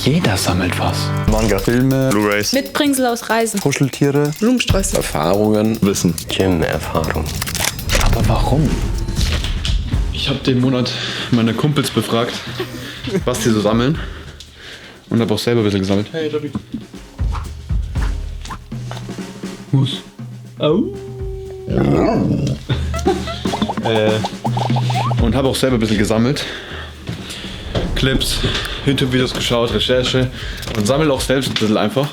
Jeder sammelt was. Manga, Filme, Blu-rays, Mitbringsel aus Reisen, Kuscheltiere, Blumensträuße, Erfahrungen. Wissen. Gym-Erfahrung. Aber warum? Ich habe den Monat meine Kumpels befragt, was die so sammeln. Und habe auch selber ein bisschen gesammelt. Hey, Dobby. Muss. Au. Und habe auch selber ein bisschen gesammelt. Clips, YouTube-Videos geschaut, Recherche und sammle auch selbst ein bisschen einfach.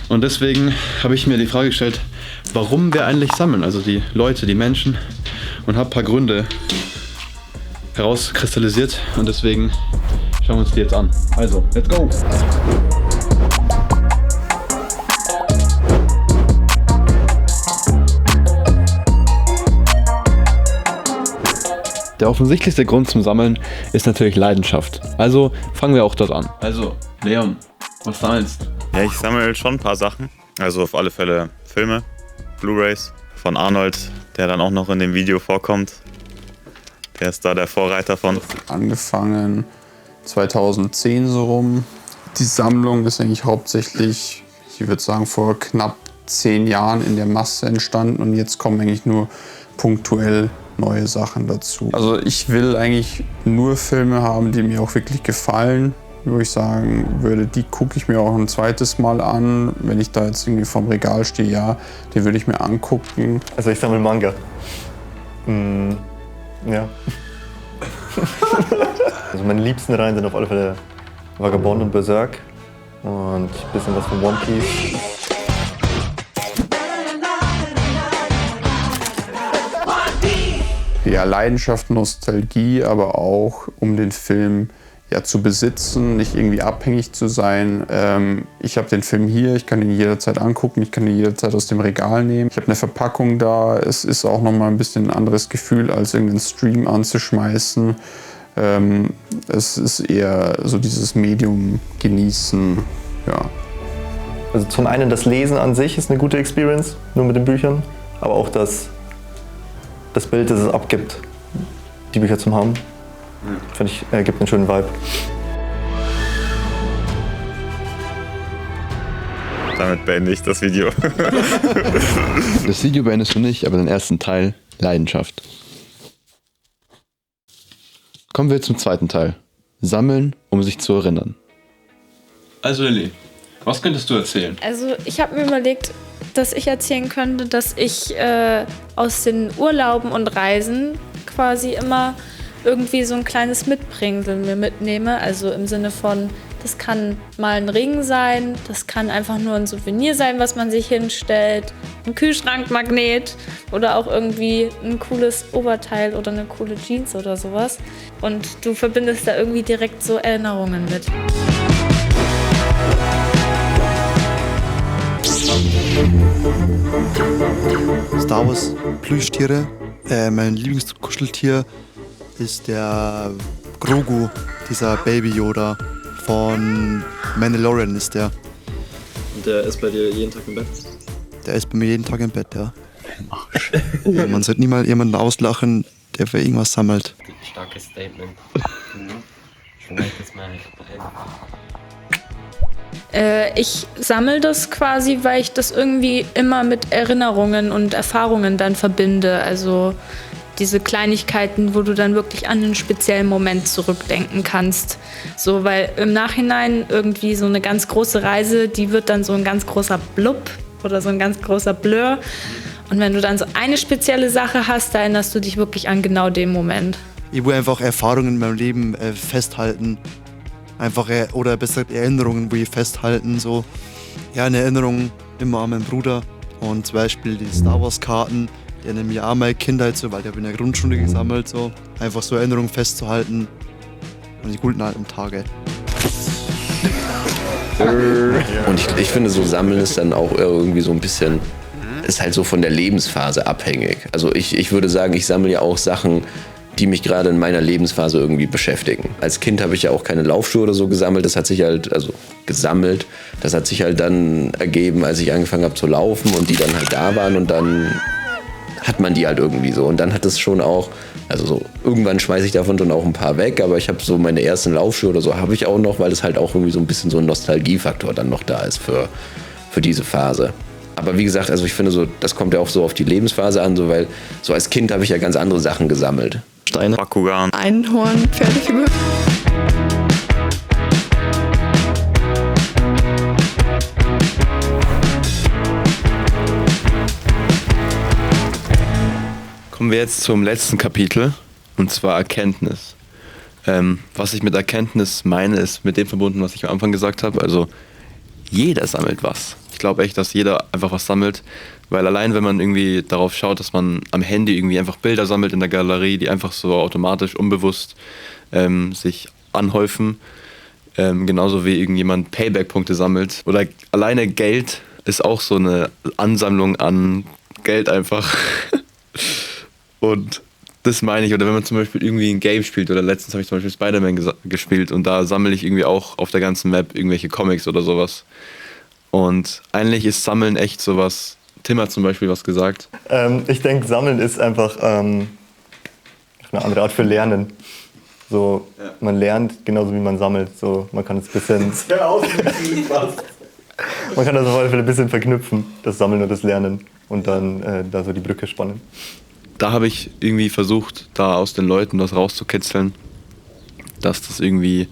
Und deswegen habe ich mir die Frage gestellt, warum wir eigentlich sammeln, also die Leute, die Menschen, und habe ein paar Gründe herauskristallisiert und deswegen schauen wir uns die jetzt an. Also, let's go! Der offensichtlichste Grund zum Sammeln ist natürlich Leidenschaft. Also fangen wir auch dort an. Also, Leon, was sammelst du? Ja, ich sammle schon ein paar Sachen. Also auf alle Fälle Filme, Blu-rays von Arnold, der dann auch noch in dem Video vorkommt. Der ist da der Vorreiter von. Angefangen 2010 so rum. Die Sammlung ist eigentlich hauptsächlich, ich würde sagen, vor knapp 10 Jahren in der Masse entstanden und jetzt kommen eigentlich nur punktuell neue Sachen dazu. Also ich will eigentlich nur Filme haben, die mir auch wirklich gefallen, wo ich sagen würde, die gucke ich mir auch ein zweites Mal an. Wenn ich da jetzt irgendwie vorm Regal stehe, ja, die würde ich mir angucken. Also ich sammle Manga. Ja. Also meine liebsten Reihen sind auf alle Fälle Vagabond und Berserk und ein bisschen was von One Piece. Ja, Leidenschaft, Nostalgie, aber auch um den Film ja, zu besitzen, nicht irgendwie abhängig zu sein. Ich habe den Film hier, ich kann ihn jederzeit angucken, ich kann ihn jederzeit aus dem Regal nehmen. Ich habe eine Verpackung da, es ist auch nochmal ein bisschen ein anderes Gefühl, als irgendeinen Stream anzuschmeißen. Es ist eher so dieses Medium genießen, ja. Also zum einen das Lesen an sich ist eine gute Experience, nur mit den Büchern, aber auch das Bild, das es abgibt, die Bücher zum haben, finde ich, gibt einen schönen Vibe. Damit beende ich das Video. Das Video beendest du nicht, aber den ersten Teil, Leidenschaft. Kommen wir zum zweiten Teil. Sammeln, um sich zu erinnern. Also Lilly, was könntest du erzählen? Also ich habe mir überlegt, dass ich erzählen könnte, dass ich aus den Urlauben und Reisen quasi immer irgendwie so ein kleines Mitbringsel mir mitnehme. Also im Sinne von, das kann mal ein Ring sein, das kann einfach nur ein Souvenir sein, was man sich hinstellt, ein Kühlschrankmagnet oder auch irgendwie ein cooles Oberteil oder eine coole Jeans oder sowas. Und du verbindest da irgendwie direkt so Erinnerungen mit. Star Wars Plüschtiere. Mein Lieblingskuscheltier ist der Grogu, dieser Baby Yoda von Mandalorian ist der. Und der ist bei dir jeden Tag im Bett? Der ist bei mir jeden Tag im Bett, ja. Man sollte niemals jemanden auslachen, der für irgendwas sammelt. Starkes Statement. Ich merke das mal. Ich sammle das quasi, weil ich das irgendwie immer mit Erinnerungen und Erfahrungen dann verbinde. Also diese Kleinigkeiten, wo du dann wirklich an einen speziellen Moment zurückdenken kannst. So, weil im Nachhinein irgendwie so eine ganz große Reise, die wird dann so ein ganz großer Blub oder so ein ganz großer Blur. Und wenn du dann so eine spezielle Sache hast, da erinnerst du dich wirklich an genau den Moment. Ich will einfach Erfahrungen in meinem Leben festhalten. Einfach, oder besser gesagt Erinnerungen, wo ich festhalten. So. Ja, eine Erinnerung immer an meinen Bruder. Und zum Beispiel die Star Wars Karten, die erinnern mich auch an meine Kindheit, so, weil ich habe in der Grundschule gesammelt. So. Einfach so Erinnerungen festzuhalten an die guten alten Tage. Und ich finde, so Sammeln ist dann auch irgendwie so ein bisschen, ist halt so von der Lebensphase abhängig. Also ich würde sagen, ich sammle ja auch Sachen, die mich gerade in meiner Lebensphase irgendwie beschäftigen. Als Kind habe ich ja auch keine Laufschuhe oder so gesammelt, das hat sich halt, also gesammelt, das hat sich halt dann ergeben, als ich angefangen habe zu laufen und die dann halt da waren und dann hat man die halt irgendwie so. Und dann hat es schon auch Also so, irgendwann schmeiße ich davon schon auch ein paar weg, aber ich habe so meine ersten Laufschuhe oder so habe ich auch noch, weil es halt auch irgendwie so ein bisschen so ein Nostalgiefaktor dann noch da ist für diese Phase. Aber wie gesagt, also ich finde so, das kommt ja auch so auf die Lebensphase an, so, weil so als Kind habe ich ja ganz andere Sachen gesammelt. Steine, Bakugan, Einhorn, Pferdefigur. Kommen wir jetzt zum letzten Kapitel, und zwar Erkenntnis. Was ich mit Erkenntnis meine, ist mit dem verbunden, was ich am Anfang gesagt habe. Also jeder sammelt was. Ich glaube echt, dass jeder einfach was sammelt, weil allein wenn man irgendwie darauf schaut, dass man am Handy irgendwie einfach Bilder sammelt in der Galerie, die einfach so automatisch, unbewusst sich anhäufen, genauso wie irgendjemand Payback-Punkte sammelt. Oder alleine Geld ist auch so eine Ansammlung an Geld einfach. Und das meine ich. Oder wenn man zum Beispiel irgendwie ein Game spielt, oder letztens habe ich zum Beispiel Spider-Man gespielt und da sammle ich irgendwie auch auf der ganzen Map irgendwelche Comics oder sowas. Und eigentlich ist Sammeln echt sowas. Tim hat zum Beispiel was gesagt. Ich denke, Sammeln ist einfach eine andere Art für Lernen. So, ja. Man lernt genauso wie man sammelt. So, man kann es ein bisschen. Man kann das auf alle Fälle ein bisschen verknüpfen, das Sammeln und das Lernen. Und dann da so die Brücke spannen. Da habe ich irgendwie versucht, da aus den Leuten was rauszukitzeln, dass sie irgendwie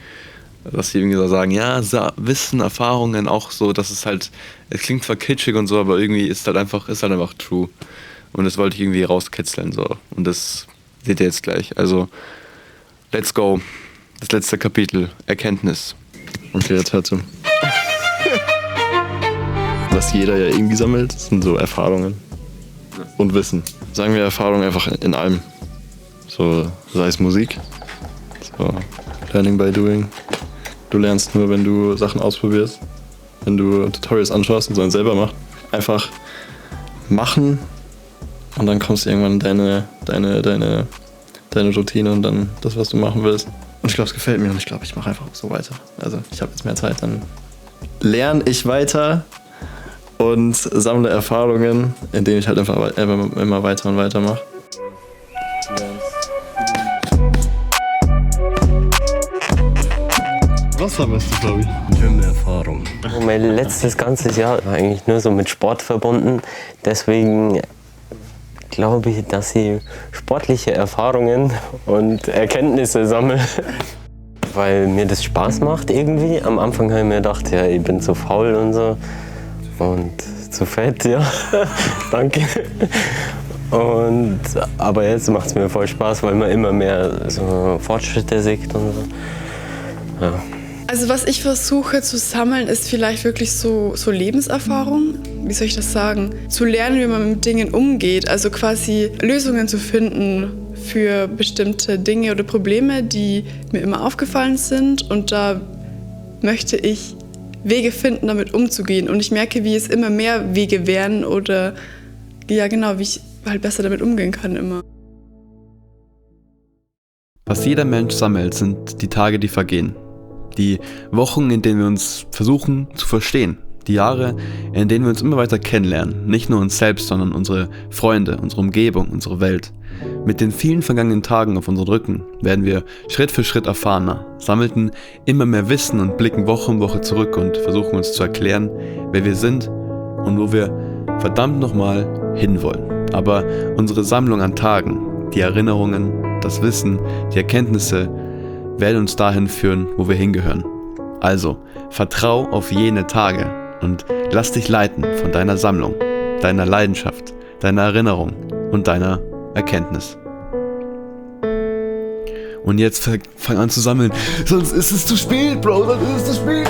so sagen, ja, Wissen, Erfahrungen auch so, dass es halt, es klingt zwar kitschig und so, aber irgendwie ist halt einfach true. Und das wollte ich irgendwie rauskitzeln, so. Und das seht ihr jetzt gleich. Also, let's go. Das letzte Kapitel, Erkenntnis. Okay, jetzt hört zu. Was jeder ja irgendwie sammelt, sind so Erfahrungen und Wissen. Sagen wir Erfahrung einfach in allem. So, sei es Musik, so Learning by Doing. Du lernst nur, wenn du Sachen ausprobierst, wenn du Tutorials anschaust und so einen selber machst. Einfach machen und dann kommst du irgendwann in deine Routine und dann das, was du machen willst. Und ich glaube, es gefällt mir und ich glaube, ich mache einfach so weiter. Also ich habe jetzt mehr Zeit, dann lerne ich weiter und sammle Erfahrungen, indem ich halt einfach immer weiter und weiter mache. Was sammelst du, glaube ich? Gym-Erfahrung. Mein letztes ganzes Jahr war eigentlich nur so mit Sport verbunden. Deswegen glaube ich, dass ich sportliche Erfahrungen und Erkenntnisse sammle. Weil mir das Spaß macht irgendwie. Am Anfang habe ich mir gedacht, ja, ich bin zu faul und so. Und zu fett, ja. Danke. Aber jetzt macht es mir voll Spaß, weil man immer mehr so Fortschritte sieht und so. Ja. Also was ich versuche zu sammeln, ist vielleicht wirklich so Lebenserfahrung. Wie soll ich das sagen? Zu lernen, wie man mit Dingen umgeht. Also quasi Lösungen zu finden für bestimmte Dinge oder Probleme, die mir immer aufgefallen sind. Und da möchte ich Wege finden, damit umzugehen. Und ich merke, wie es immer mehr Wege werden oder ja genau, wie ich halt besser damit umgehen kann immer. Was jeder Mensch sammelt, sind die Tage, die vergehen. Die Wochen, in denen wir uns versuchen zu verstehen. Die Jahre, in denen wir uns immer weiter kennenlernen. Nicht nur uns selbst, sondern unsere Freunde, unsere Umgebung, unsere Welt. Mit den vielen vergangenen Tagen auf unseren Rücken werden wir Schritt für Schritt erfahrener, sammelten immer mehr Wissen und blicken Woche um Woche zurück und versuchen uns zu erklären, wer wir sind und wo wir verdammt nochmal hinwollen. Aber unsere Sammlung an Tagen, die Erinnerungen, das Wissen, die Erkenntnisse werden uns dahin führen, wo wir hingehören. Also, vertrau auf jene Tage und lass dich leiten von deiner Sammlung, deiner Leidenschaft, deiner Erinnerung und deiner Erkenntnis. Und jetzt fang an zu sammeln, sonst ist es zu spät, Bro, sonst ist es zu spät.